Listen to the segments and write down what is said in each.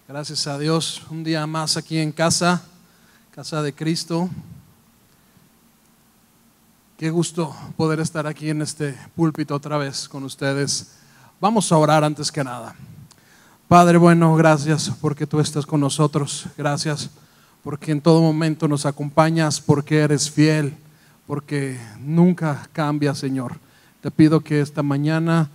Gracias a Dios, un día más aquí en casa de Cristo. Qué gusto poder estar aquí en este púlpito otra vez con ustedes. Vamos a orar antes que nada. Padre bueno, gracias porque tú estás con nosotros. Gracias porque en todo momento nos acompañas, porque eres fiel, porque nunca cambias, Señor. Te pido que esta mañana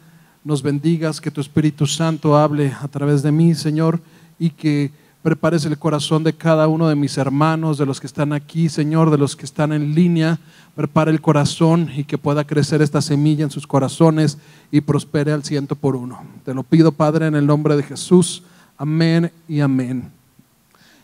nos bendigas, que tu Espíritu Santo hable a través de mí, Señor, y que prepares el corazón de cada uno de mis hermanos, de los que están aquí, Señor, de los que están en línea. Prepara el corazón y que pueda crecer esta semilla en sus corazones y prospere al 100%. Te lo pido, Padre, en el nombre de Jesús. Amén y amén.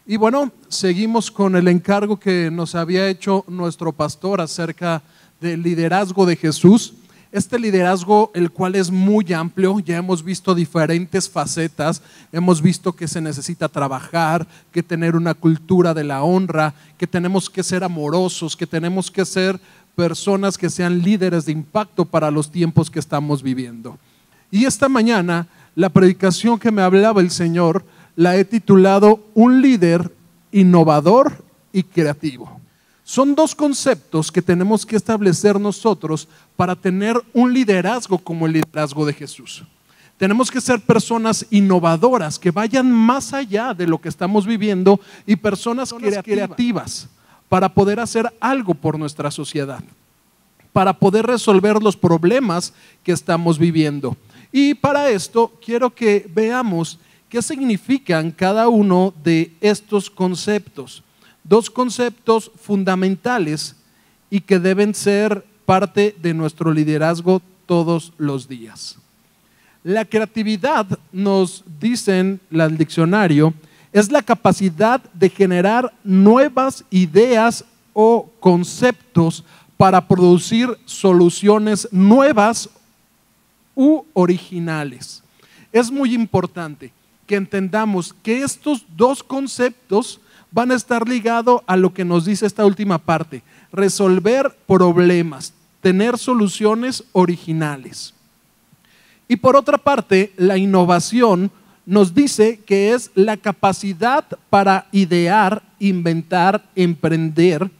Y bueno, seguimos con el encargo que nos había hecho nuestro pastor acerca del liderazgo de Jesús. Este liderazgo, el cual es muy amplio, ya hemos visto diferentes facetas, hemos visto que se necesita trabajar, que tener una cultura de la honra, que tenemos que ser amorosos, que tenemos que ser personas que sean líderes de impacto para los tiempos que estamos viviendo. Y esta mañana, la predicación que me hablaba el Señor, la he titulado Un líder innovador y creativo. Son dos conceptos que tenemos que establecer nosotros para tener un liderazgo como el liderazgo de Jesús. Tenemos que ser personas innovadoras que vayan más allá de lo que estamos viviendo y personas creativas para poder hacer algo por nuestra sociedad, para poder resolver los problemas que estamos viviendo. Y para esto quiero que veamos qué significan cada uno de estos conceptos. Dos conceptos fundamentales y que deben ser parte de nuestro liderazgo todos los días. La creatividad, nos dicen el diccionario, es la capacidad de generar nuevas ideas o conceptos para producir soluciones nuevas u originales. Es muy importante que entendamos que estos dos conceptos van a estar ligados a lo que nos dice esta última parte: resolver problemas, tener soluciones originales. Y por otra parte, la innovación nos dice que es la capacidad para idear, inventar, emprender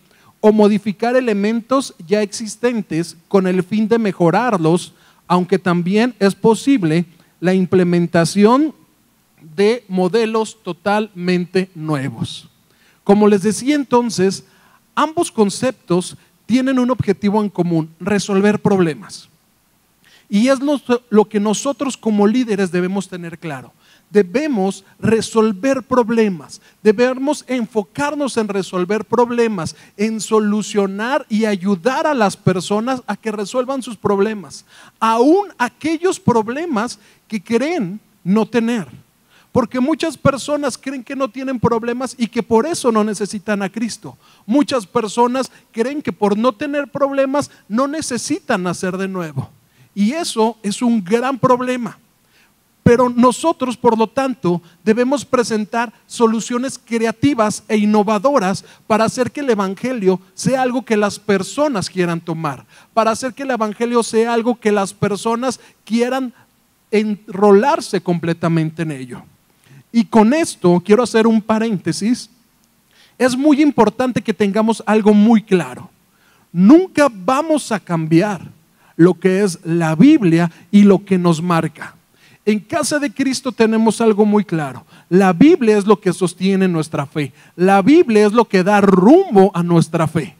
o modificar elementos ya existentes con el fin de mejorarlos, aunque también es posible la implementación de modelos totalmente nuevos. Como les decía entonces, ambos conceptos tienen un objetivo en común: resolver problemas. Y es lo que nosotros como líderes debemos tener claro. Debemos resolver problemas, debemos enfocarnos en resolver problemas, en solucionar y ayudar a las personas a que resuelvan sus problemas, aún aquellos problemas que creen no tener. Porque muchas personas creen que no tienen problemas y que por eso no necesitan a Cristo. Muchas personas creen que por no tener problemas no necesitan nacer de nuevo. Y eso es un gran problema. Pero nosotros, por lo tanto, debemos presentar soluciones creativas e innovadoras para hacer que el evangelio sea algo que las personas quieran tomar, para hacer que el evangelio sea algo que las personas quieran enrolarse completamente en ello. Y con esto quiero hacer un paréntesis. Es muy importante que tengamos algo muy claro. Nunca vamos a cambiar lo que es la Biblia y lo que nos marca. En Casa de Cristo tenemos algo muy claro. La Biblia es lo que sostiene nuestra fe. La Biblia es lo que da rumbo a nuestra fe.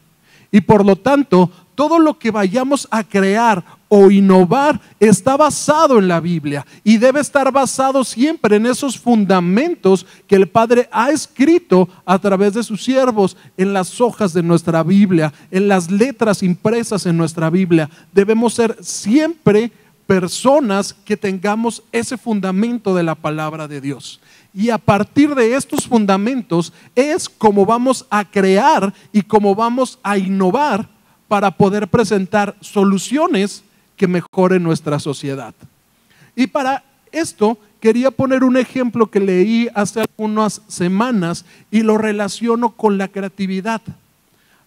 Y por lo tanto, todo lo que vayamos a crear o innovar está basado en la Biblia y debe estar basado siempre en esos fundamentos que el Padre ha escrito a través de sus siervos en las hojas de nuestra Biblia, en las letras impresas en nuestra Biblia. Debemos ser siempre personas que tengamos ese fundamento de la palabra de Dios. Y a partir de estos fundamentos es como vamos a crear y como vamos a innovar para poder presentar soluciones que mejoren nuestra sociedad. Y para esto quería poner un ejemplo que leí hace algunas semanas y lo relaciono con la creatividad.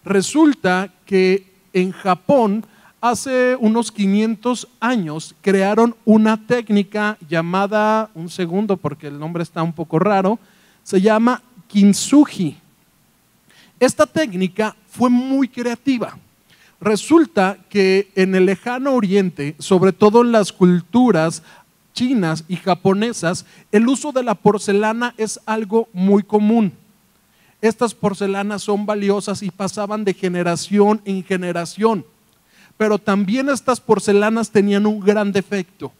Resulta que en Japón hace unos 500 años crearon una técnica llamada, un segundo porque el nombre está un poco raro, se llama kintsugi. Esta técnica fue muy creativa. Resulta que en el lejano oriente, sobre todo en las culturas chinas y japonesas, el uso de la porcelana es algo muy común. Estas porcelanas son valiosas y pasaban de generación en generación. Pero también estas porcelanas tenían un gran defecto: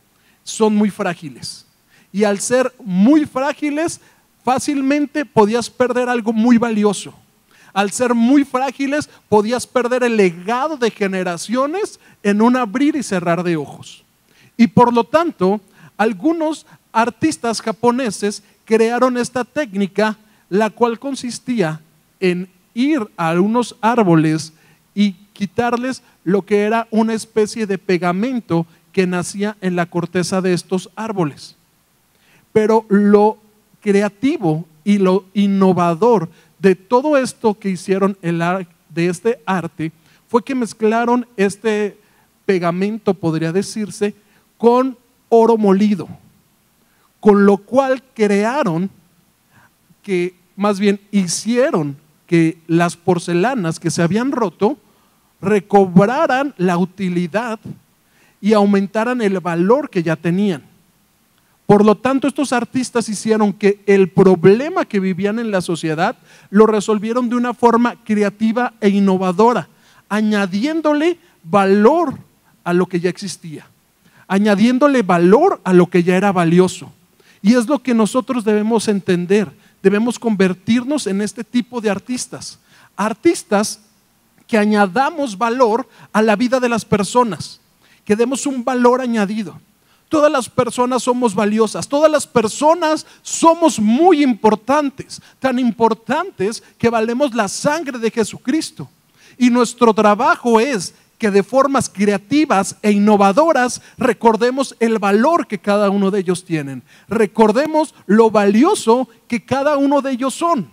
son muy frágiles. Y al ser muy frágiles, fácilmente podías perder algo muy valioso. Al ser muy frágiles, podías perder el legado de generaciones en un abrir y cerrar de ojos. Y por lo tanto, algunos artistas japoneses crearon esta técnica, la cual consistía en ir a unos árboles y quitarles lo que era una especie de pegamento que nacía en la corteza de estos árboles. Pero lo creativo y lo innovador de todo esto que hicieron de este arte fue que mezclaron este pegamento, podría decirse, con oro molido, con lo cual crearon que, más bien hicieron que las porcelanas que se habían roto recobraran la utilidad y aumentaran el valor que ya tenían. Por lo tanto, estos artistas hicieron que el problema que vivían en la sociedad lo resolvieron de una forma creativa e innovadora, añadiéndole valor a lo que ya existía, añadiéndole valor a lo que ya era valioso. Y es lo que nosotros debemos entender. Debemos convertirnos en este tipo de artistas. Artistas que añadamos valor a la vida de las personas, que demos un valor añadido. Todas las personas somos valiosas, todas las personas somos muy importantes, tan importantes que valemos la sangre de Jesucristo. Y nuestro trabajo es que de formas creativas e innovadoras recordemos el valor que cada uno de ellos tienen, recordemos lo valioso que cada uno de ellos son.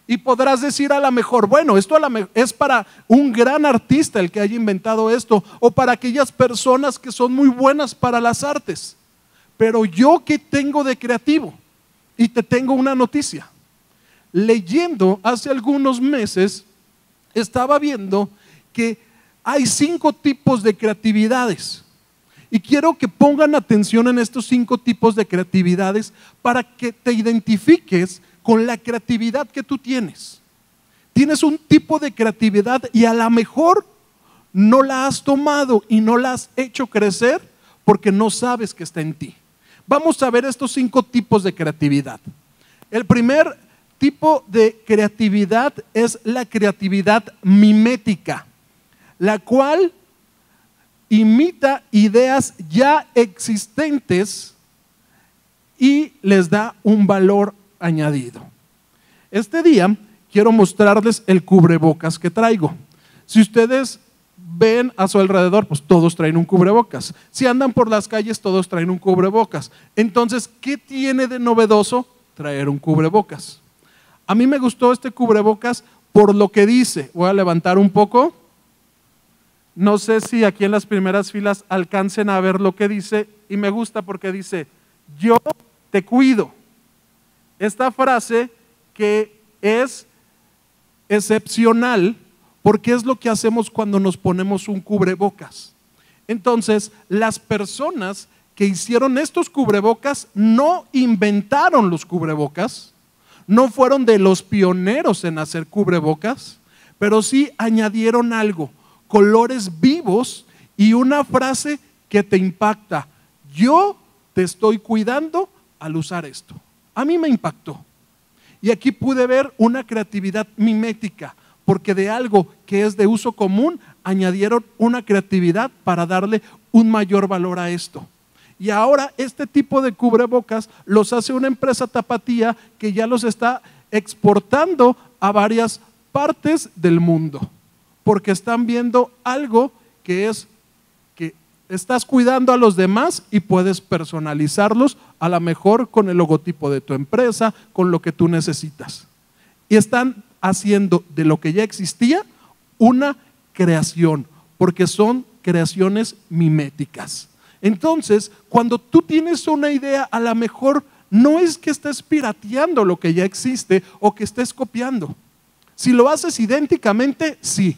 Y podrás decir a lo mejor, bueno, esto es para un gran artista el que haya inventado esto, o para aquellas personas que son muy buenas para las artes. Pero yo, ¿qué tengo de creativo? Y te tengo una noticia. Leyendo hace algunos meses, estaba viendo que hay 5 tipos de creatividades. Y quiero que pongan atención en estos 5 tipos de creatividades para que te identifiques con la creatividad que tú tienes. Tienes un tipo de creatividad y a lo mejor no la has tomado y no la has hecho crecer porque no sabes que está en ti. Vamos a ver estos 5 tipos de creatividad. El primer tipo de creatividad es la creatividad mimética, la cual imita ideas ya existentes y les da un valor añadido. Este día quiero mostrarles el cubrebocas que traigo. Si ustedes ven a su alrededor, pues todos traen un cubrebocas. Si andan por las calles, todos traen un cubrebocas. Entonces, ¿qué tiene de novedoso traer un cubrebocas? A mí me gustó este cubrebocas por lo que dice. Voy a levantar un poco. No sé si aquí en las primeras filas alcancen a ver lo que dice, y me gusta porque dice: yo te cuido. Esta frase que es excepcional porque es lo que hacemos cuando nos ponemos un cubrebocas. Entonces, las personas que hicieron estos cubrebocas no inventaron los cubrebocas, no fueron de los pioneros en hacer cubrebocas, pero sí añadieron algo, colores vivos y una frase que te impacta: yo te estoy cuidando al usar esto. A mí me impactó. Y aquí pude ver una creatividad mimética, porque de algo que es de uso común, añadieron una creatividad para darle un mayor valor a esto. Y ahora este tipo de cubrebocas los hace una empresa tapatía que ya los está exportando a varias partes del mundo, porque están viendo algo que es que estás cuidando a los demás y puedes personalizarlos a lo mejor con el logotipo de tu empresa, con lo que tú necesitas. Y están haciendo de lo que ya existía una creación, porque son creaciones miméticas. Entonces, cuando tú tienes una idea, a lo mejor no es que estés pirateando lo que ya existe o que estés copiando. Si lo haces idénticamente, sí.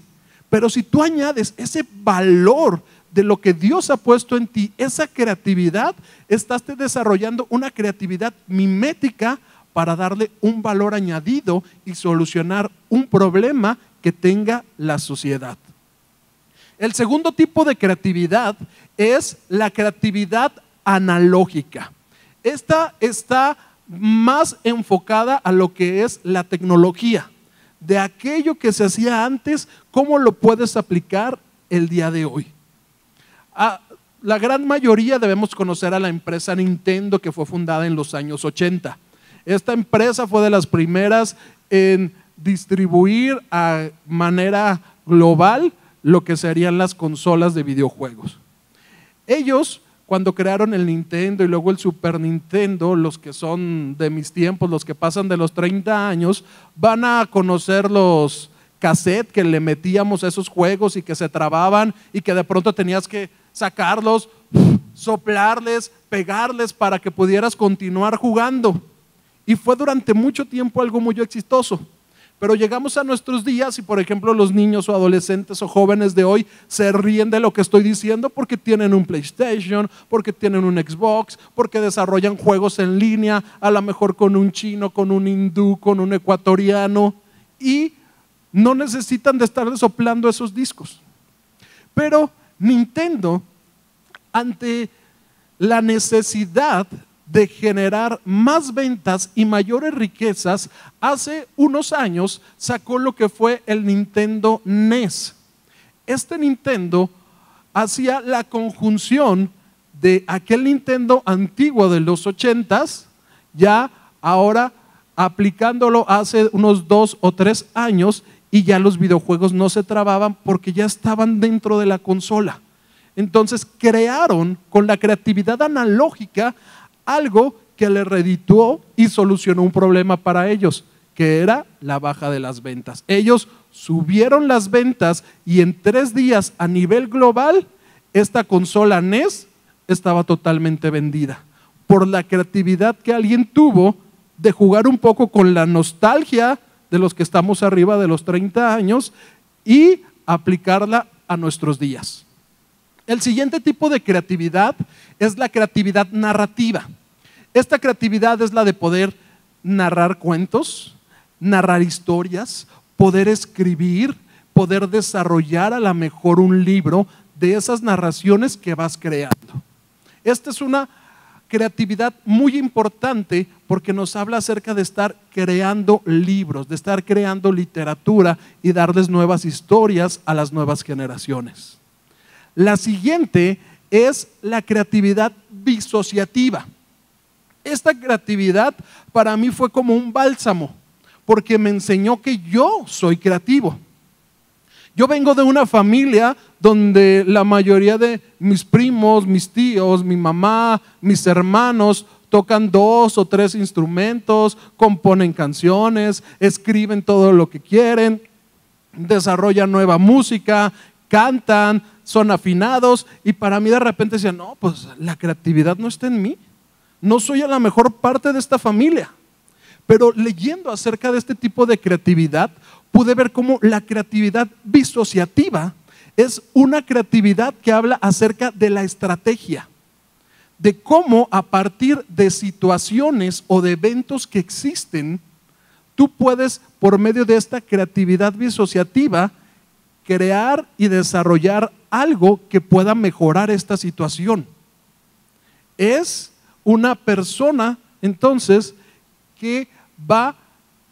Pero si tú añades ese valor de lo que Dios ha puesto en ti, esa creatividad, estás desarrollando una creatividad mimética para darle un valor añadido y solucionar un problema que tenga la sociedad. El segundo tipo de creatividad es la creatividad analógica. Esta está más enfocada a lo que es la tecnología. De aquello que se hacía antes, ¿cómo lo puedes aplicar el día de hoy? La gran mayoría debemos conocer a la empresa Nintendo, que fue fundada en los años 80. Esta empresa fue de las primeras en distribuir a manera global lo que serían las consolas de videojuegos. Ellos, cuando crearon el Nintendo y luego el Super Nintendo, los que son de mis tiempos, los que pasan de los 30 años, van a conocer los cassettes que le metíamos a esos juegos y que se trababan y que de pronto tenías que sacarlos, soplarles, pegarles para que pudieras continuar jugando. Y fue durante mucho tiempo algo muy exitoso. Pero llegamos a nuestros días y, por ejemplo, los niños o adolescentes o jóvenes de hoy se ríen de lo que estoy diciendo porque tienen un PlayStation, porque tienen un Xbox, porque desarrollan juegos en línea, a lo mejor con un chino, con un hindú, con un ecuatoriano, y no necesitan de estar soplando esos discos. Pero Nintendo, ante la necesidad de generar más ventas y mayores riquezas, hace unos años sacó lo que fue el Nintendo NES. Este Nintendo hacía la conjunción de aquel Nintendo antiguo de los 80s, ya ahora aplicándolo hace unos 2 o 3 años, y ya los videojuegos no se trababan porque ya estaban dentro de la consola. Entonces crearon con la creatividad analógica algo que le redituó y solucionó un problema para ellos, que era la baja de las ventas. Ellos subieron las ventas y en 3 días a nivel global, esta consola NES estaba totalmente vendida por la creatividad que alguien tuvo de jugar un poco con la nostalgia de los que estamos arriba de los 30 años y aplicarla a nuestros días. El siguiente tipo de creatividad es la creatividad narrativa. Esta creatividad es la de poder narrar cuentos, narrar historias, poder escribir, poder desarrollar a lo mejor un libro de esas narraciones que vas creando. Esta es una creatividad muy importante porque nos habla acerca de estar creando libros, de estar creando literatura y darles nuevas historias a las nuevas generaciones. La siguiente es la creatividad disociativa. Esta creatividad para mí fue como un bálsamo porque me enseñó que yo soy creativo. Yo vengo de una familia donde la mayoría de mis primos, mis tíos, mi mamá, mis hermanos tocan 2 o 3 instrumentos, componen canciones, escriben todo lo que quieren, desarrollan nueva música, cantan, son afinados, y para mí de repente decían, no, pues la creatividad no está en mí, no soy a la mejor parte de esta familia. Pero leyendo acerca de este tipo de creatividad, pude ver cómo la creatividad disociativa es una creatividad que habla acerca de la estrategia, de cómo a partir de situaciones o de eventos que existen, tú puedes, por medio de esta creatividad disociativa, crear y desarrollar algo que pueda mejorar esta situación. Es una persona, entonces, que va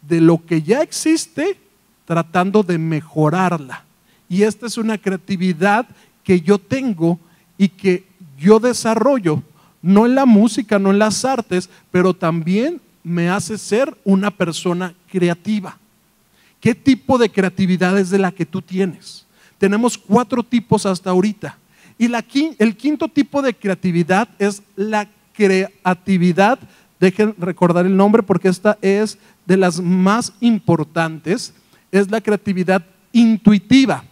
de lo que ya existe tratando de mejorarla. Y esta es una creatividad que yo tengo y que yo desarrollo, no en la música, no en las artes, pero también me hace ser una persona creativa. ¿Qué tipo de creatividad es de la que tú tienes? Tenemos 4 tipos hasta ahorita. Y el quinto tipo de creatividad es la creatividad, dejen recordar el nombre porque esta es de las más importantes, es la creatividad intuitiva.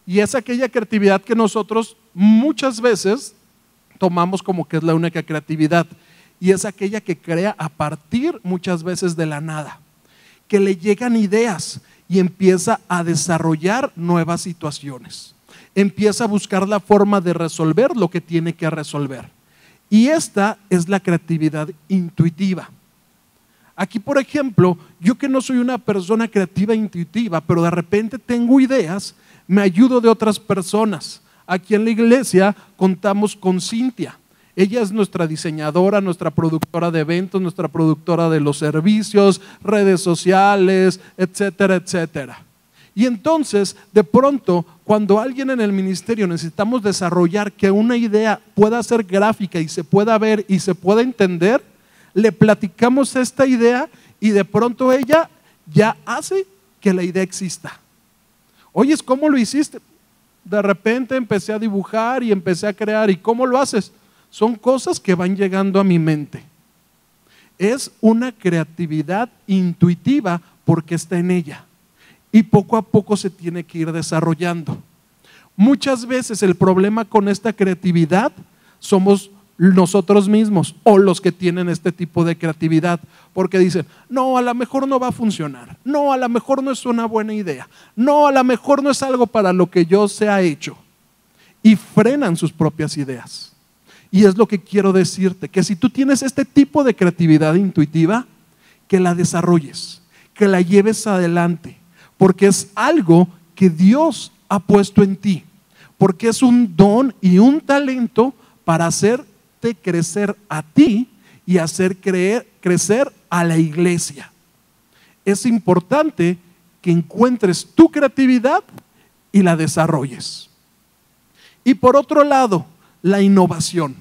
Y es aquella creatividad que nosotros muchas veces tomamos como que es la única creatividad. Y es aquella que crea a partir muchas veces de la nada, que le llegan ideas y empieza a desarrollar nuevas situaciones. Empieza a buscar la forma de resolver lo que tiene que resolver. Y esta es la creatividad intuitiva. Aquí, por ejemplo, yo que no soy una persona creativa e intuitiva, pero de repente tengo ideas, me ayudo de otras personas. Aquí en la iglesia contamos con Cintia. Ella es nuestra diseñadora, nuestra productora de eventos, nuestra productora de los servicios, redes sociales, etcétera, etcétera. Y entonces, de pronto, cuando alguien en el ministerio necesitamos desarrollar que una idea pueda ser gráfica y se pueda ver y se pueda entender, le platicamos esta idea y de pronto ella ya hace que la idea exista. Oye, ¿cómo lo hiciste? De repente empecé a dibujar y empecé a crear. ¿Y cómo lo haces? Son cosas que van llegando a mi mente. Es una creatividad intuitiva porque está en ella. Y poco a poco se tiene que ir desarrollando. Muchas veces el problema con esta creatividad somos nosotros mismos o los que tienen este tipo de creatividad, porque dicen, no, a lo mejor no va a funcionar, no, a lo mejor no es una buena idea, no, a lo mejor no es algo para lo que yo se ha hecho, y frenan sus propias ideas. Y es lo que quiero decirte, que si tú tienes este tipo de creatividad intuitiva, que la desarrolles, que la lleves adelante, porque es algo que Dios ha puesto en ti, porque es un don y un talento para hacerte crecer a ti y hacer crecer a la iglesia. Es importante que encuentres tu creatividad y la desarrolles. Y por otro lado, la innovación.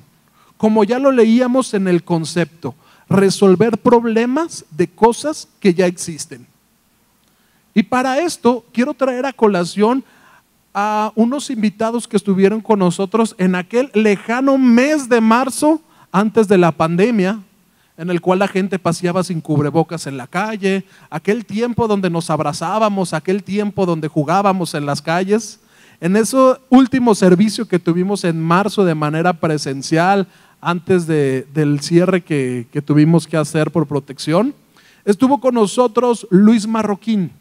Como ya lo leíamos en el concepto, resolver problemas de cosas que ya existen. Y para esto quiero traer a colación a unos invitados que estuvieron con nosotros en aquel lejano mes de marzo antes de la pandemia, en el cual la gente paseaba sin cubrebocas en la calle, aquel tiempo donde nos abrazábamos, aquel tiempo donde jugábamos en las calles. En ese último servicio que tuvimos en marzo de manera presencial, antes del cierre que tuvimos que hacer por protección, estuvo con nosotros Luis Marroquín.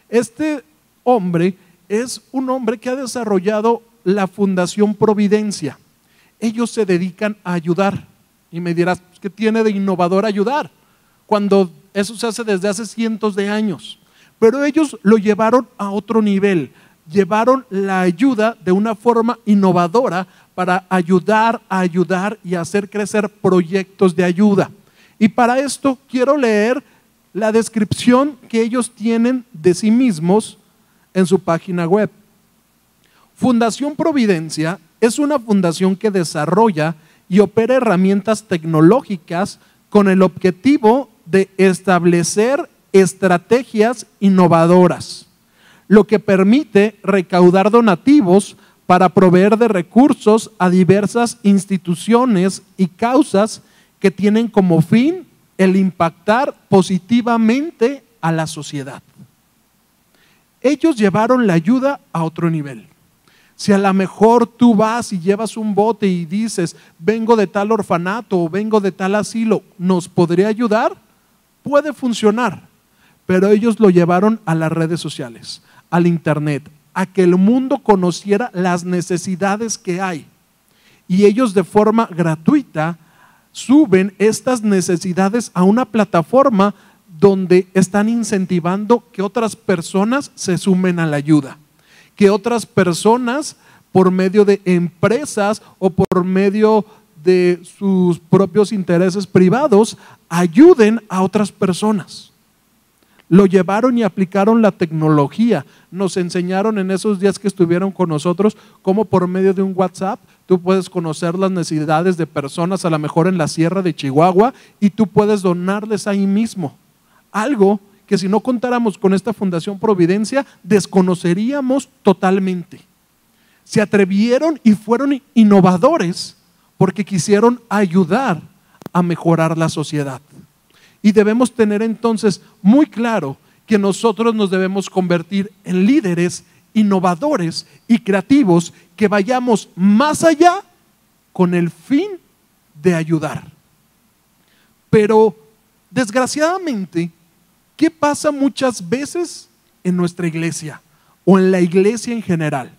Este hombre es un hombre que ha desarrollado la Fundación Providencia. Ellos se dedican a ayudar. Y me dirás, ¿qué tiene de innovador ayudar? Cuando eso se hace desde hace cientos de años. Pero ellos lo llevaron a otro nivel. Llevaron la ayuda de una forma innovadora para ayudar y hacer crecer proyectos de ayuda. Y para esto quiero leer la descripción que ellos tienen de sí mismos en su página web. Fundación Providencia es una fundación que desarrolla y opera herramientas tecnológicas con el objetivo de establecer estrategias innovadoras, lo que permite recaudar donativos para proveer de recursos a diversas instituciones y causas que tienen como fin el impactar positivamente a la sociedad. Ellos llevaron la ayuda a otro nivel. Si a lo mejor tú vas y llevas un bote y dices, vengo de tal orfanato o vengo de tal asilo, ¿nos podría ayudar? Puede funcionar, pero ellos lo llevaron a las redes sociales, al internet, a que el mundo conociera las necesidades que hay. Y ellos de forma gratuita suben estas necesidades a una plataforma donde están incentivando que otras personas se sumen a la ayuda, que otras personas por medio de empresas o por medio de sus propios intereses privados ayuden a otras personas. Lo llevaron y aplicaron la tecnología. Nos enseñaron en esos días que estuvieron con nosotros cómo por medio de un WhatsApp tú puedes conocer las necesidades de personas a lo mejor en la sierra de Chihuahua y tú puedes donarles ahí mismo. Algo que si no contáramos con esta Fundación Providencia desconoceríamos totalmente. Se atrevieron y fueron innovadores porque quisieron ayudar a mejorar la sociedad. Y debemos tener entonces muy claro que nosotros nos debemos convertir en líderes innovadores y creativos que vayamos más allá con el fin de ayudar. Pero desgraciadamente, ¿qué pasa muchas veces en nuestra iglesia o en la iglesia en general?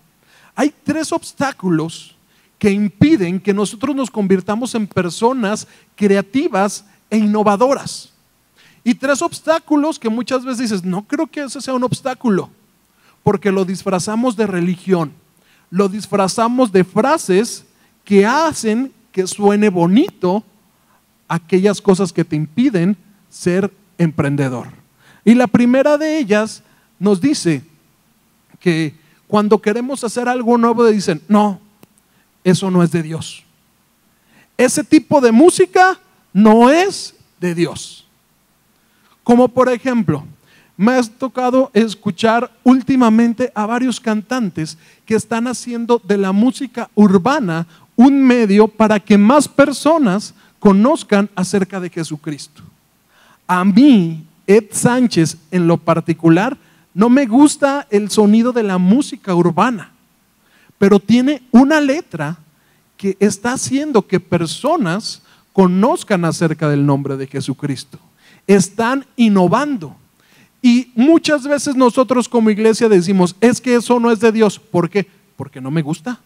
Hay 3 obstáculos que impiden que nosotros nos convirtamos en personas creativas e innovadoras. Y 3 obstáculos que muchas veces dices, no creo que ese sea un obstáculo, porque lo disfrazamos de religión, lo disfrazamos de frases que hacen que suene bonito aquellas cosas que te impiden ser emprendedor. Y la primera de ellas nos dice que cuando queremos hacer algo nuevo dicen, no, eso no es de Dios. Ese tipo de música no es de Dios. Como por ejemplo, me ha tocado escuchar últimamente a varios cantantes que están haciendo de la música urbana un medio para que más personas conozcan acerca de Jesucristo. A mí, Ed Sánchez en lo particular, no me gusta el sonido de la música urbana, pero tiene una letra que está haciendo que personas conozcan acerca del nombre de Jesucristo. Están innovando. Y muchas veces nosotros como iglesia decimos, es que eso no es de Dios. ¿Por qué? Porque no me gusta.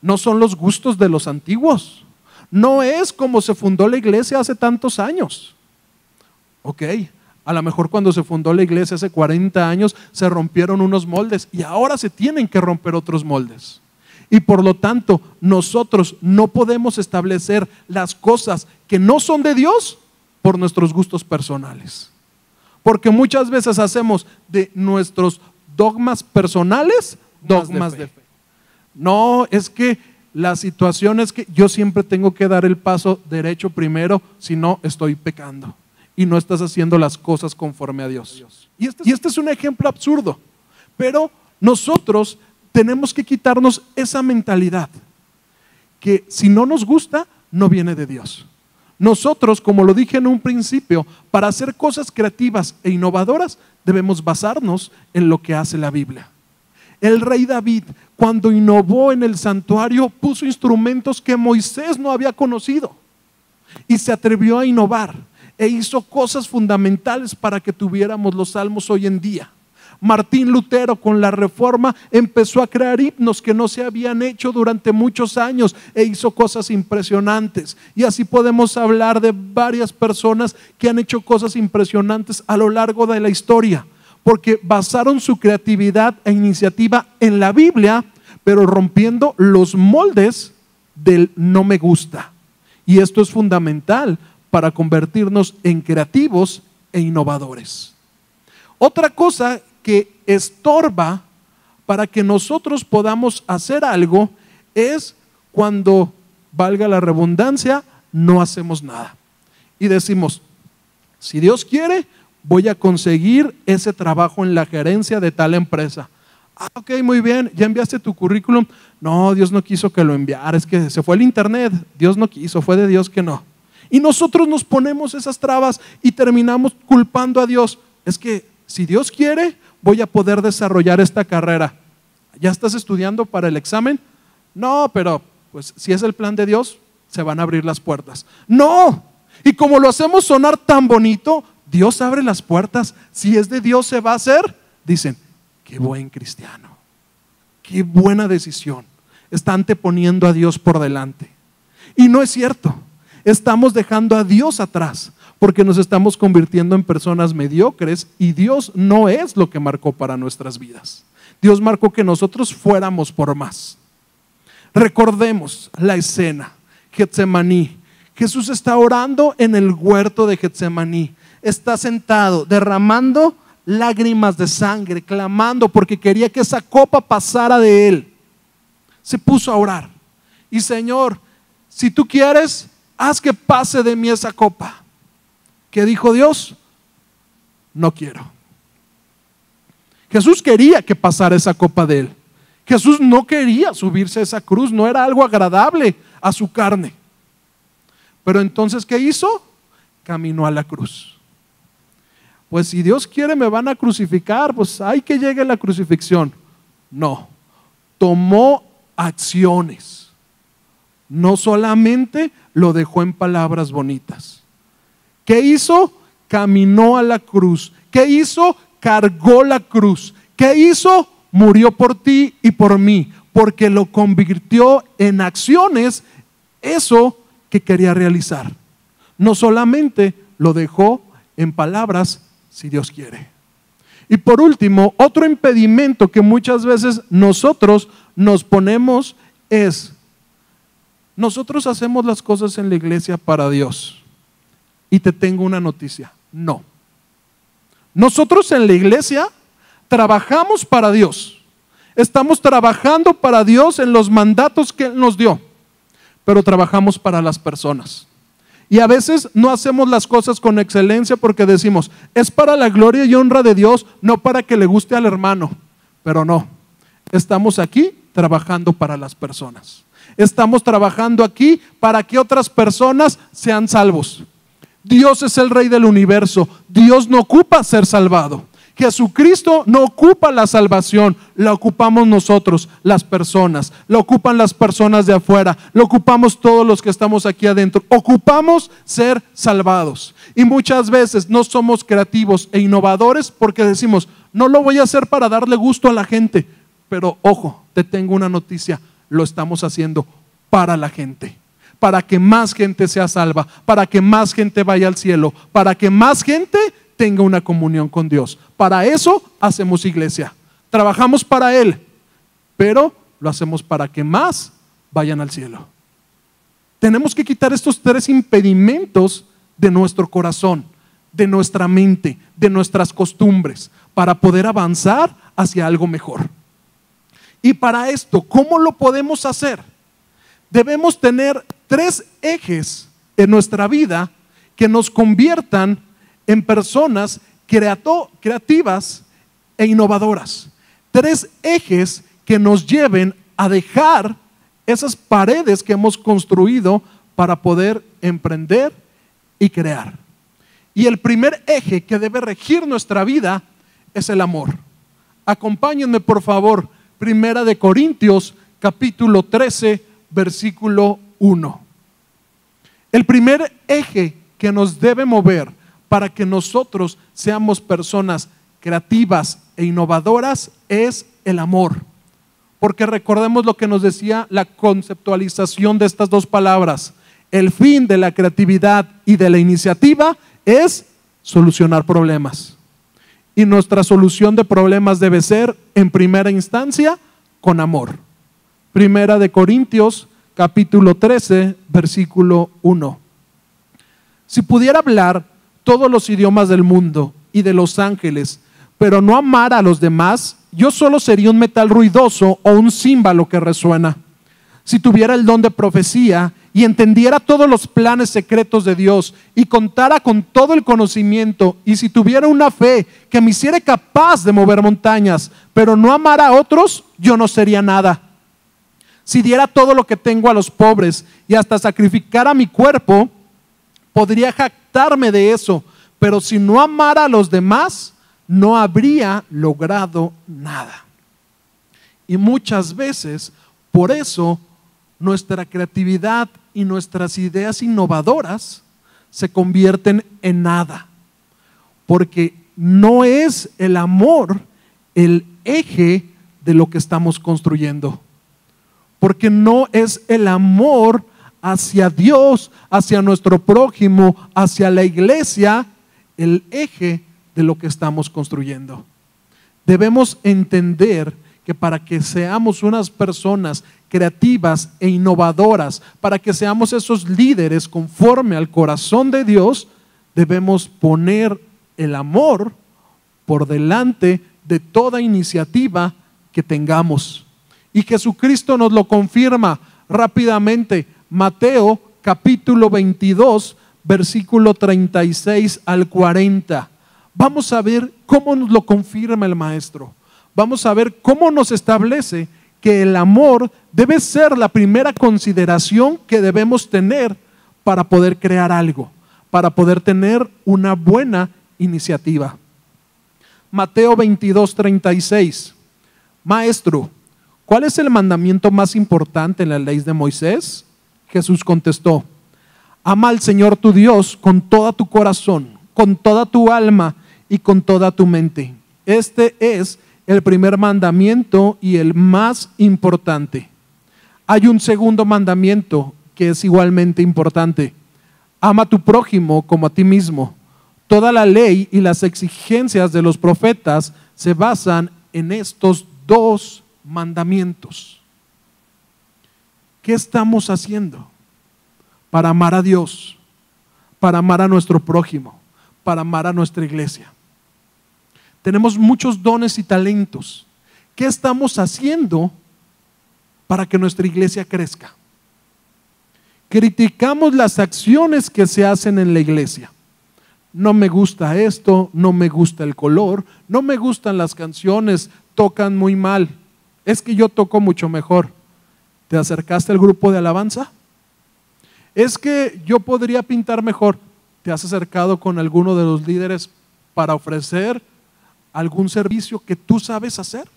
No son los gustos de los antiguos. No es como se fundó la iglesia hace tantos años. Ok, a lo mejor cuando se fundó la iglesia hace 40 años se rompieron unos moldes y ahora se tienen que romper otros moldes. Y por lo tanto, nosotros no podemos establecer las cosas que no son de Dios por nuestros gustos personales. Porque muchas veces hacemos de nuestros dogmas personales dogmas de fe. No, es que la situación es que yo siempre tengo que dar el paso derecho primero, si no estoy pecando y no estás haciendo las cosas conforme a Dios. Y este es un ejemplo absurdo, pero nosotros tenemos que quitarnos esa mentalidad que si no nos gusta, no viene de Dios. Nosotros, como lo dije en un principio, para hacer cosas creativas e innovadoras debemos basarnos en lo que hace la Biblia. El rey David, cuando innovó en el santuario, puso instrumentos que Moisés no había conocido y se atrevió a innovar e hizo cosas fundamentales para que tuviéramos los salmos hoy en día. Martín Lutero con la Reforma empezó a crear himnos que no se habían hecho durante muchos años e hizo cosas impresionantes. Y así podemos hablar de varias personas que han hecho cosas impresionantes a lo largo de la historia, porque basaron su creatividad e iniciativa en la Biblia, pero rompiendo los moldes del no me gusta. Y esto es fundamental para convertirnos en creativos e innovadores. Otra cosa que estorba para que nosotros podamos hacer algo es cuando, valga la redundancia, no hacemos nada y decimos, si Dios quiere, voy a conseguir ese trabajo en la gerencia de tal empresa. Ok, muy bien, ¿ya enviaste tu currículum? No, Dios no quiso que lo enviara, es que se fue el internet, Dios no quiso, fue de Dios que no. Y nosotros nos ponemos esas trabas y terminamos culpando a Dios. Es que si Dios quiere, voy a poder desarrollar esta carrera. ¿Ya estás estudiando para el examen? No, pero pues si es el plan de Dios, se van a abrir las puertas. No, y como lo hacemos sonar tan bonito, Dios abre las puertas, si es de Dios se va a hacer. Dicen, qué buen cristiano, qué buena decisión, está anteponiendo a Dios por delante. Y no es cierto, estamos dejando a Dios atrás, porque nos estamos convirtiendo en personas mediocres y Dios no es lo que marcó para nuestras vidas. Dios marcó que nosotros fuéramos por más. Recordemos la escena, Getsemaní. Jesús está orando en el huerto de Getsemaní. Está sentado derramando lágrimas de sangre, clamando porque quería que esa copa pasara de él. Se puso a orar. Y Señor, si tú quieres, haz que pase de mí esa copa. ¿Qué dijo Dios? No quiero. Jesús quería que pasara esa copa de él. Jesús no quería subirse a esa cruz, no era algo agradable a su carne. Pero entonces, ¿qué hizo? Caminó a la cruz. Pues si Dios quiere me van a crucificar, pues hay que llegue la crucifixión. No, tomó acciones. No solamente lo dejó en palabras bonitas. ¿Qué hizo? Caminó a la cruz. ¿Qué hizo? Cargó la cruz. ¿Qué hizo? Murió por ti y por mí, porque lo convirtió en acciones eso que quería realizar. No solamente lo dejó en palabras, si Dios quiere. Y por último, otro impedimento que muchas veces nosotros nos ponemos es: nosotros hacemos las cosas en la iglesia para Dios. Y te tengo una noticia: no. Nosotros en la iglesia trabajamos para Dios. Estamos trabajando para Dios en los mandatos que Él nos dio, pero trabajamos para las personas. Y a veces no hacemos las cosas con excelencia porque decimos, es para la gloria y honra de Dios, no para que le guste al hermano. Pero no, estamos aquí trabajando para las personas. Estamos trabajando aquí para que otras personas sean salvos. Dios es el Rey del universo. Dios no ocupa ser salvado. Jesucristo no ocupa la salvación, la ocupamos nosotros, las personas, la ocupan las personas de afuera, la ocupamos todos los que estamos aquí adentro. Ocupamos ser salvados. Y muchas veces no somos creativos e innovadores porque decimos, no lo voy a hacer para darle gusto a la gente. Pero ojo, te tengo una noticia, lo estamos haciendo para la gente. Para que más gente sea salva, para que más gente vaya al cielo, para que más gente tenga una comunión con Dios. Para eso hacemos iglesia. Trabajamos para Él, pero lo hacemos para que más vayan al cielo. Tenemos que quitar estos 3 impedimentos de nuestro corazón, de nuestra mente, de nuestras costumbres, para poder avanzar hacia algo mejor. Y para esto, ¿cómo lo podemos hacer? Debemos tener 3 ejes en nuestra vida que nos conviertan en personas creativas e innovadoras. 3 ejes que nos lleven a dejar esas paredes que hemos construido para poder emprender y crear. Y el primer eje que debe regir nuestra vida es el amor. Acompáñenme por favor, 1 Corintios capítulo 13, versículo 1. El primer eje que nos debe mover para que nosotros seamos personas creativas e innovadoras es el amor. Porque recordemos lo que nos decía la conceptualización de estas 2 palabras. El fin de la creatividad y de la iniciativa es solucionar problemas. Y nuestra solución de problemas debe ser, en primera instancia, con amor. 1 Corintios capítulo 13, versículo 1. Si pudiera hablar todos los idiomas del mundo y de los ángeles, pero no amara a los demás, yo solo sería un metal ruidoso o un címbalo que resuena. Si tuviera el don de profecía y entendiera todos los planes secretos de Dios y contara con todo el conocimiento, y si tuviera una fe que me hiciera capaz de mover montañas, pero no amara a otros, yo no sería nada. Si diera todo lo que tengo a los pobres y hasta sacrificara mi cuerpo, podría jactarme de eso, pero si no amara a los demás, no habría logrado nada. Y muchas veces, por eso, nuestra creatividad y nuestras ideas innovadoras se convierten en nada, porque no es el amor el eje de lo que estamos construyendo, porque no es el amor hacia Dios, hacia nuestro prójimo, hacia la iglesia, el eje de lo que estamos construyendo. Debemos entender que para que seamos unas personas creativas e innovadoras, para que seamos esos líderes conforme al corazón de Dios, debemos poner el amor por delante de toda iniciativa que tengamos. Y Jesucristo nos lo confirma rápidamente. Mateo capítulo 22, versículo 36 al 40. Vamos a ver cómo nos lo confirma el maestro. Vamos a ver cómo nos establece que el amor debe ser la primera consideración que debemos tener para poder crear algo, para poder tener una buena iniciativa. Mateo 22, 36. Maestro, ¿cuál es el mandamiento más importante en la ley de Moisés? Jesús contestó: ama al Señor tu Dios con todo tu corazón, con toda tu alma y con toda tu mente. Este es el primer mandamiento y el más importante. Hay un segundo mandamiento que es igualmente importante: ama a tu prójimo como a ti mismo. Toda la ley y las exigencias de los profetas se basan en estos dos mandamientos. ¿Qué estamos haciendo para amar a Dios, para amar a nuestro prójimo, para amar a nuestra iglesia? Tenemos muchos dones y talentos. ¿Qué estamos haciendo para que nuestra iglesia crezca? Criticamos las acciones que se hacen en la iglesia. No me gusta esto, no me gusta el color, no me gustan las canciones, tocan muy mal. Es que yo toco mucho mejor. ¿Te acercaste al grupo de alabanza? Es que yo podría pintar mejor. ¿Te has acercado con alguno de los líderes para ofrecer algún servicio que tú sabes hacer?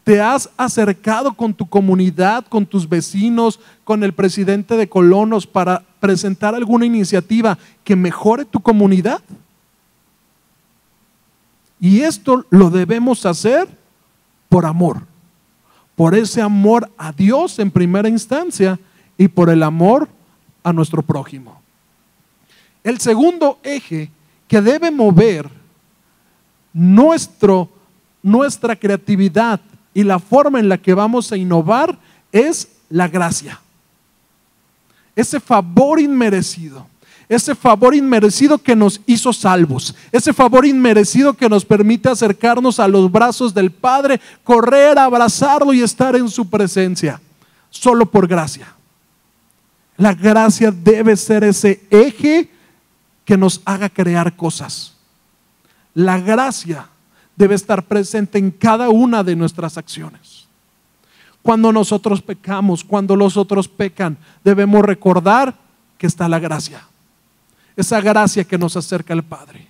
¿Te has acercado con tu comunidad, con tus vecinos, con el presidente de Colonos para presentar alguna iniciativa que mejore tu comunidad? Y esto lo debemos hacer por amor, por ese amor a Dios en primera instancia y por el amor a nuestro prójimo. El segundo eje que debe mover nuestra creatividad y la forma en la que vamos a innovar es la gracia. Ese favor inmerecido que nos hizo salvos, ese favor inmerecido que nos permite acercarnos a los brazos del Padre, correr, abrazarlo y estar en su presencia, solo por gracia. La gracia debe ser ese eje que nos haga crear cosas. La gracia debe estar presente en cada una de nuestras acciones. Cuando nosotros pecamos, cuando los otros pecan, debemos recordar que está la gracia. Esa gracia que nos acerca al Padre.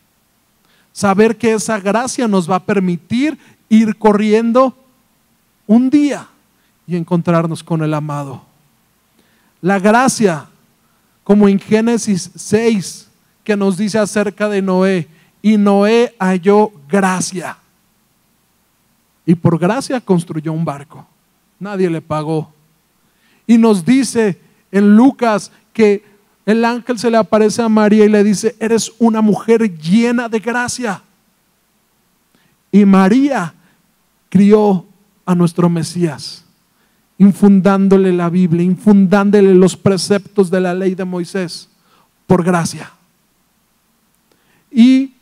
Saber que esa gracia nos va a permitir ir corriendo un día y encontrarnos con el amado. La gracia, como en Génesis 6, que nos dice acerca de Noé: y Noé halló gracia. Y por gracia construyó un barco. Nadie le pagó. Y nos dice en Lucas que el ángel se le aparece a María y le dice: eres una mujer llena de gracia. Y María crió a nuestro Mesías, infundándole la Biblia, infundándole los preceptos de la ley de Moisés, por gracia. Y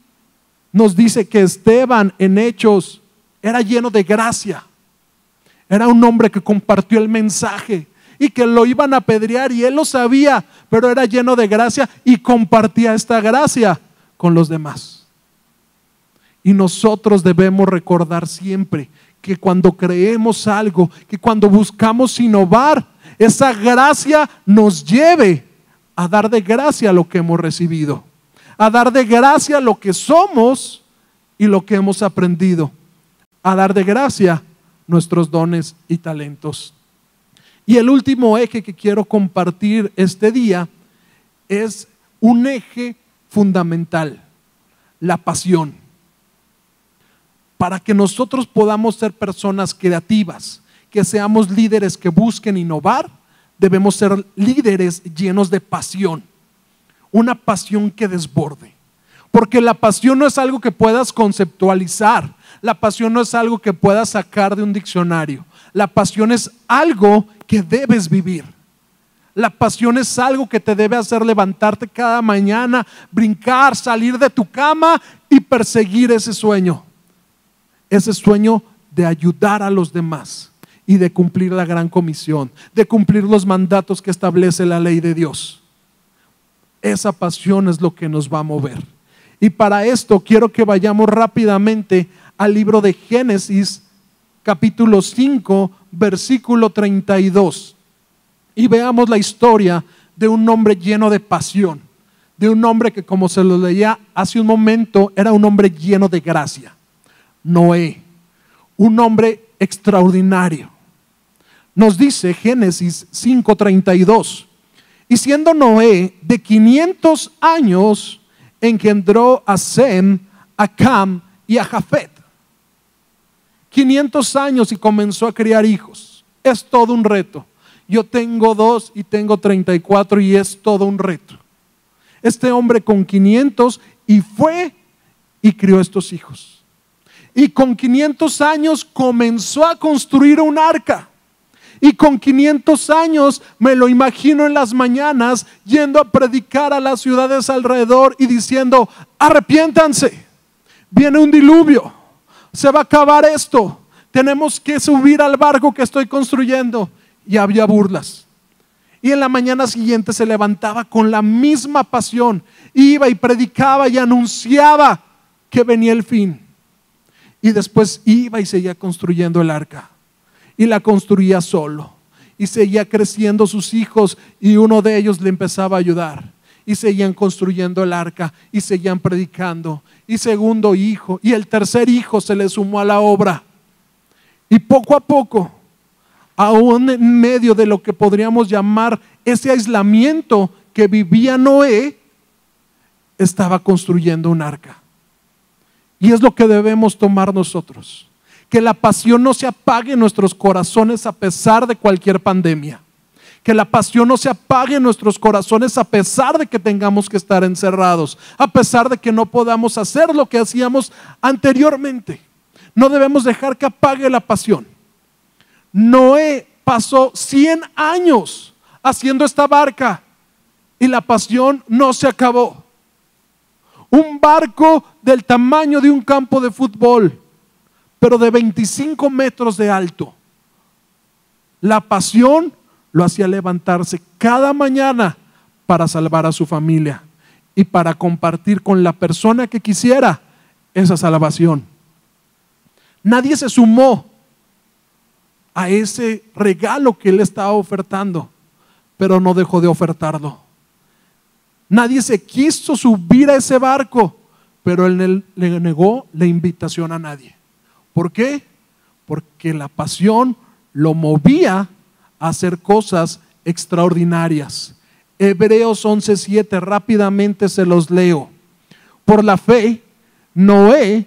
nos dice que Esteban en Hechos era lleno de gracia. Era un hombre que compartió el mensaje y que lo iban a apedrear y él lo sabía, pero era lleno de gracia y compartía esta gracia con los demás. Y nosotros debemos recordar siempre que cuando creemos algo, que cuando buscamos innovar, esa gracia nos lleve a dar de gracia lo que hemos recibido, a dar de gracia lo que somos y lo que hemos aprendido, a dar de gracia nuestros dones y talentos. Y el último eje que quiero compartir este día es un eje fundamental: la pasión. Para que nosotros podamos ser personas creativas, que seamos líderes que busquen innovar, debemos ser líderes llenos de pasión. Una pasión que desborde. Porque la pasión no es algo que puedas conceptualizar. La pasión no es algo que puedas sacar de un diccionario. La pasión es algo que debes vivir. La pasión es algo que te debe hacer levantarte cada mañana, brincar, salir de tu cama y perseguir ese sueño. Ese sueño de ayudar a los demás y de cumplir la gran comisión, de cumplir los mandatos que establece la ley de Dios. Esa pasión es lo que nos va a mover. Y para esto quiero que vayamos rápidamente al libro de Génesis, capítulo 5, versículo 32. Y veamos la historia de un hombre lleno de pasión, de un hombre que, como se lo leía hace un momento, era un hombre lleno de gracia. Noé, un hombre extraordinario. Nos dice Génesis 5:32, y siendo Noé de 500 años, engendró a Sem, a Cam y a Jafet. 500 años y comenzó a criar hijos. Es todo un reto. Yo tengo 2 y tengo 34 y es todo un reto. Este hombre con 500 y fue y crió estos hijos. Y con 500 años comenzó a construir un arca. Y con 500 años me lo imagino en las mañanas yendo a predicar a las ciudades alrededor y diciendo: arrepiéntanse, viene un diluvio, se va a acabar esto, tenemos que subir al barco que estoy construyendo. Y había burlas. Y en la mañana siguiente se levantaba con la misma pasión, iba y predicaba y anunciaba que venía el fin. Y después iba y seguía construyendo el arca. Y la construía solo. Y seguía creciendo sus hijos y uno de ellos le empezaba a ayudar. Y seguían construyendo el arca y seguían predicando. Y segundo hijo y el tercer hijo se le sumó a la obra. Y poco a poco, aún en medio de lo que podríamos llamar ese aislamiento que vivía Noé, estaba construyendo un arca. Y es lo que debemos tomar nosotros. Que la pasión no se apague en nuestros corazones a pesar de cualquier pandemia. Que la pasión no se apague en nuestros corazones a pesar de que tengamos que estar encerrados, a pesar de que no podamos hacer lo que hacíamos anteriormente. No debemos dejar que apague la pasión. Noé pasó 100 años haciendo esta barca y la pasión no se acabó. Un barco del tamaño de un campo de fútbol, pero de 25 metros de alto. La pasión lo hacía levantarse cada mañana para salvar a su familia y para compartir con la persona que quisiera esa salvación. Nadie se sumó a ese regalo que él estaba ofertando, pero no dejó de ofertarlo. Nadie se quiso subir a ese barco, pero él le negó la invitación a nadie. ¿Por qué? Porque la pasión lo movía a hacer cosas extraordinarias. Hebreos 11:7, rápidamente se los leo. Por la fe, Noé,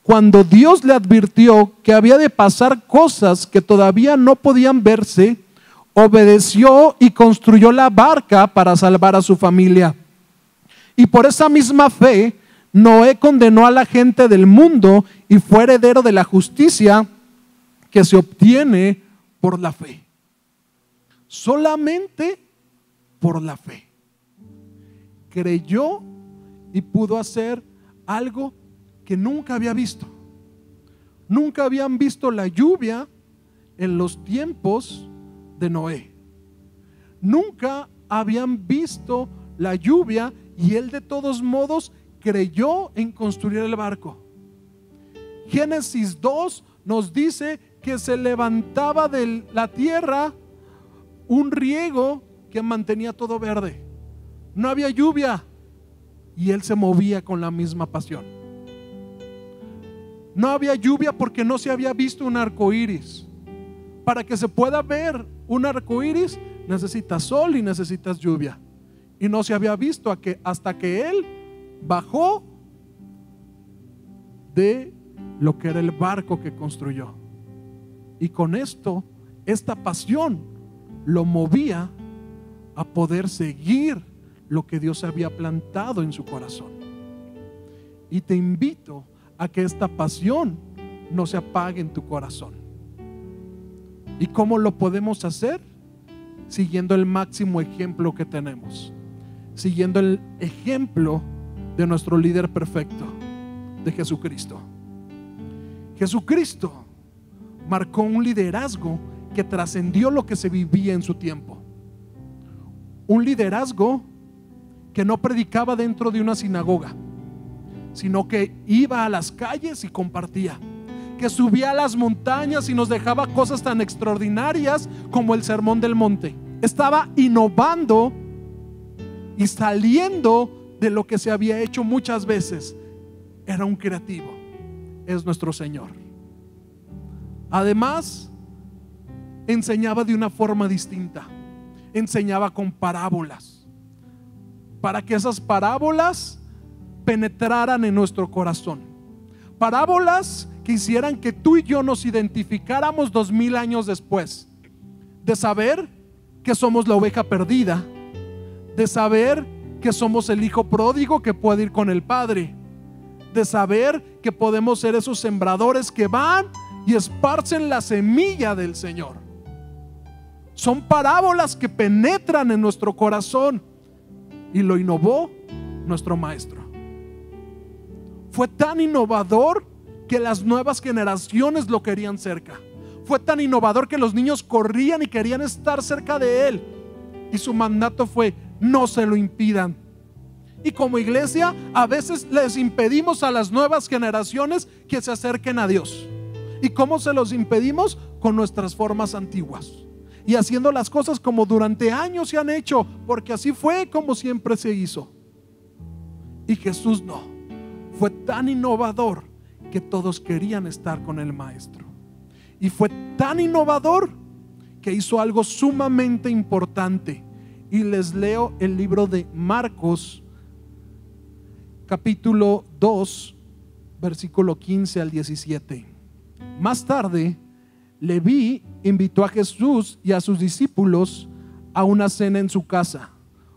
cuando Dios le advirtió que había de pasar cosas que todavía no podían verse, obedeció y construyó la barca para salvar a su familia. Y por esa misma fe, Noé condenó a la gente del mundo y fue heredero de la justicia que se obtiene por la fe. Solamente por la fe. Creyó y pudo hacer algo que nunca había visto. Nunca habían visto la lluvia en los tiempos de Noé. Nunca habían visto la lluvia y él de todos modos creyó en construir el barco. Génesis 2 nos dice que se levantaba de la tierra un riego que mantenía todo verde. No había lluvia y él se movía con la misma pasión. No había lluvia porque no se había visto un arco iris. Para que se pueda ver un arco iris necesitas sol y necesitas lluvia. Y no se había visto hasta que él bajó de lo que era el barco que construyó. Y con esto, esta pasión lo movía a poder seguir lo que Dios había plantado en su corazón. Y te invito a que esta pasión no se apague en tu corazón. ¿Y cómo lo podemos hacer? Siguiendo el máximo ejemplo que tenemos, siguiendo el ejemplo de nuestro líder perfecto, de Jesucristo. Jesucristo marcó un liderazgo que trascendió lo que se vivía en su tiempo. Un liderazgo que no predicaba dentro de una sinagoga, sino que iba a las calles y compartía, que subía a las montañas y nos dejaba cosas tan extraordinarias como el Sermón del Monte. Estaba innovando y saliendo de lo que se había hecho muchas veces. Era un creativo. Es nuestro Señor. Además, enseñaba de una forma distinta. Enseñaba con parábolas, para que esas parábolas penetraran en nuestro corazón. Parábolas que hicieran que tú y yo nos identificáramos 2000 años después, de saber que somos la oveja perdida, de saber que somos el hijo pródigo que puede ir con el padre, de saber que podemos ser esos sembradores que van y esparcen la semilla del Señor. Son parábolas que penetran en nuestro corazón, y lo innovó nuestro maestro. Fue tan innovador que las nuevas generaciones lo querían cerca. Fue tan innovador que los niños corrían y querían estar cerca de él. Y su mandato fue: no se lo impidan. Y como iglesia, a veces les impedimos a las nuevas generaciones que se acerquen a Dios. ¿Y cómo se los impedimos? Con nuestras formas antiguas, y haciendo las cosas como durante años se han hecho, porque así fue como siempre se hizo. Y Jesús no, fue tan innovador que todos querían estar con el maestro. Y fue tan innovador que hizo algo sumamente importante. Y les leo el libro de Marcos, capítulo 2, versículo 15 al 17. Más tarde, Leví invitó a Jesús y a sus discípulos a una cena en su casa,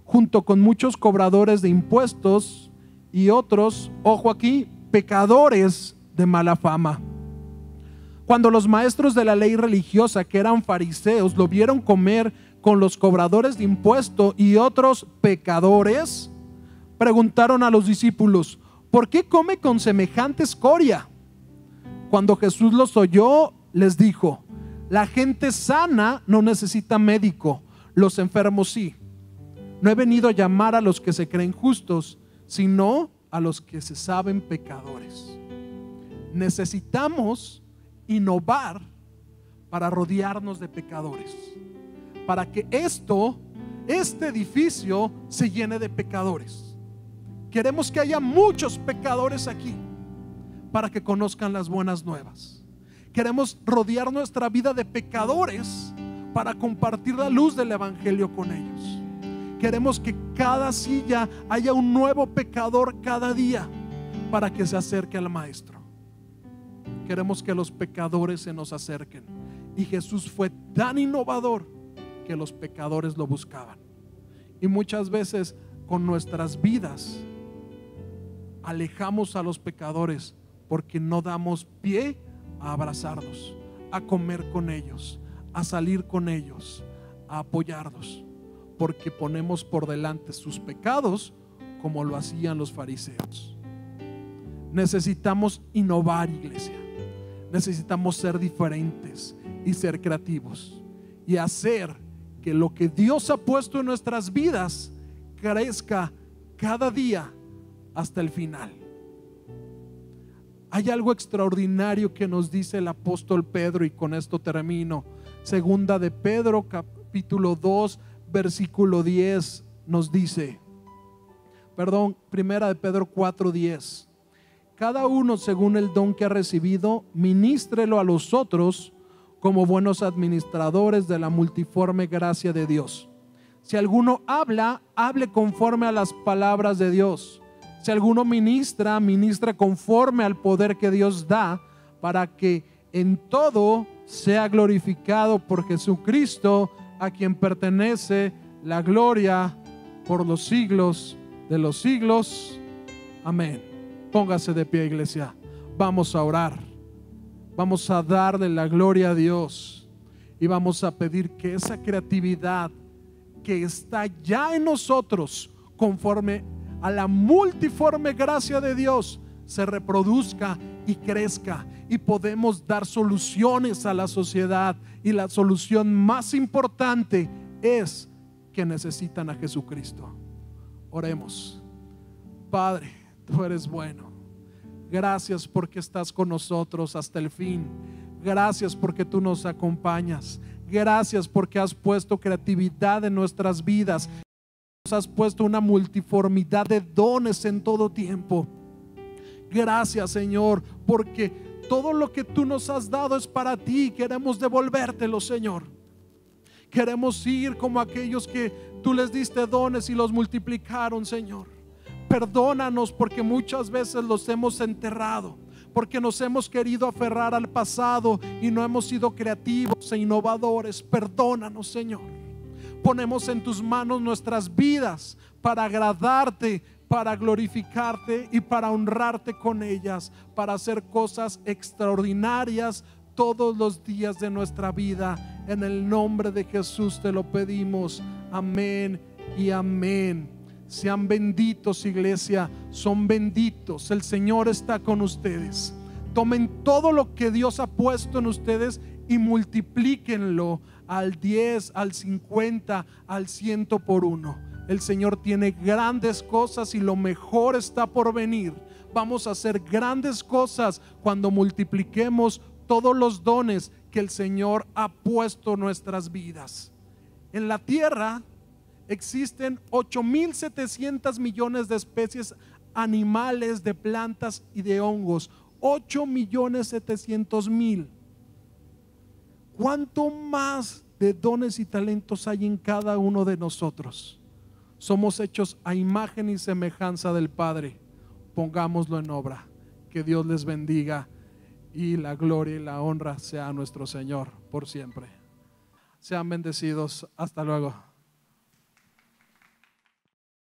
junto con muchos cobradores de impuestos y otros, ojo aquí, pecadores de mala fama. Cuando los maestros de la ley religiosa, que eran fariseos, lo vieron comer con los cobradores de impuestos y otros pecadores, preguntaron a los discípulos: ¿por qué come con semejante escoria? Cuando Jesús los oyó, les dijo: la gente sana no necesita médico, los enfermos sí. No he venido a llamar a los que se creen justos, sino a los que se saben pecadores. Necesitamos innovar para rodearnos de pecadores, para que este edificio se llene de pecadores. Queremos que haya muchos pecadores aquí, para que conozcan las buenas nuevas. Queremos rodear nuestra vida de pecadores para compartir la luz del evangelio con ellos. Queremos que cada silla haya un nuevo pecador cada día, para que se acerque al maestro. Queremos que los pecadores se nos acerquen. Y Jesús fue tan innovador que los pecadores lo buscaban. Y muchas veces con nuestras vidas alejamos a los pecadores, porque no damos pie a abrazarlos, a comer con ellos, a salir con ellos, a apoyarlos, porque ponemos por delante sus pecados como lo hacían los fariseos. Necesitamos innovar, iglesia. Necesitamos ser diferentes y ser creativos y hacer que lo que Dios ha puesto en nuestras vidas crezca cada día hasta el final. Hay algo extraordinario que nos dice el apóstol Pedro, y con esto termino. Segunda de Pedro, capítulo 2, versículo 10 nos dice, primera de Pedro 4:10: cada uno según el don que ha recibido, ministrelo a los otros como buenos administradores de la multiforme gracia de Dios. Si alguno habla, hable conforme a las palabras de Dios. Si alguno ministra, ministre conforme al poder que Dios da, para que en todo sea glorificado por Jesucristo, a quien pertenece la gloria por los siglos de los siglos. Amén. Póngase de pie, iglesia. Vamos a orar. Vamos a darle la gloria a Dios y vamos a pedir que esa creatividad que está ya en nosotros, conforme a la multiforme gracia de Dios, se reproduzca y crezca, y podemos dar soluciones a la sociedad. Y la solución más importante es que necesitan a Jesucristo. Oremos. Padre, tú eres bueno. Gracias porque estás con nosotros hasta el fin. Gracias porque tú nos acompañas. Gracias porque has puesto creatividad en nuestras vidas. Has puesto una multiformidad de dones en todo tiempo. Gracias, Señor, porque Todo lo que tú nos has dado es para ti. Queremos devolvértelo, Señor. Queremos ir como aquellos que tú les diste dones y los multiplicaron, Señor. Perdónanos porque muchas veces los hemos enterrado, porque nos hemos querido aferrar al pasado y no hemos sido creativos e innovadores. Perdónanos, Señor. Ponemos en tus manos nuestras vidas para agradarte, para glorificarte y para honrarte con ellas, para hacer cosas extraordinarias todos los días de nuestra vida. En el nombre de Jesús te lo pedimos. Amén y amén. Sean benditos, iglesia, son benditos. El Señor está con ustedes. Tomen todo lo que Dios ha puesto en ustedes y multiplíquenlo al 10, al 50, al 100 por uno. El Señor tiene grandes cosas y lo mejor está por venir. Vamos a hacer grandes cosas cuando multipliquemos todos los dones que el Señor ha puesto en nuestras vidas. En la tierra existen 8.700 millones de especies animales, de plantas y de hongos. 8.700.000. ¿Cuánto más de dones y talentos hay en cada uno de nosotros? Somos hechos a imagen y semejanza del Padre. Pongámoslo en obra. Que Dios les bendiga y la gloria y la honra sea a nuestro Señor por siempre. Sean bendecidos. Hasta luego.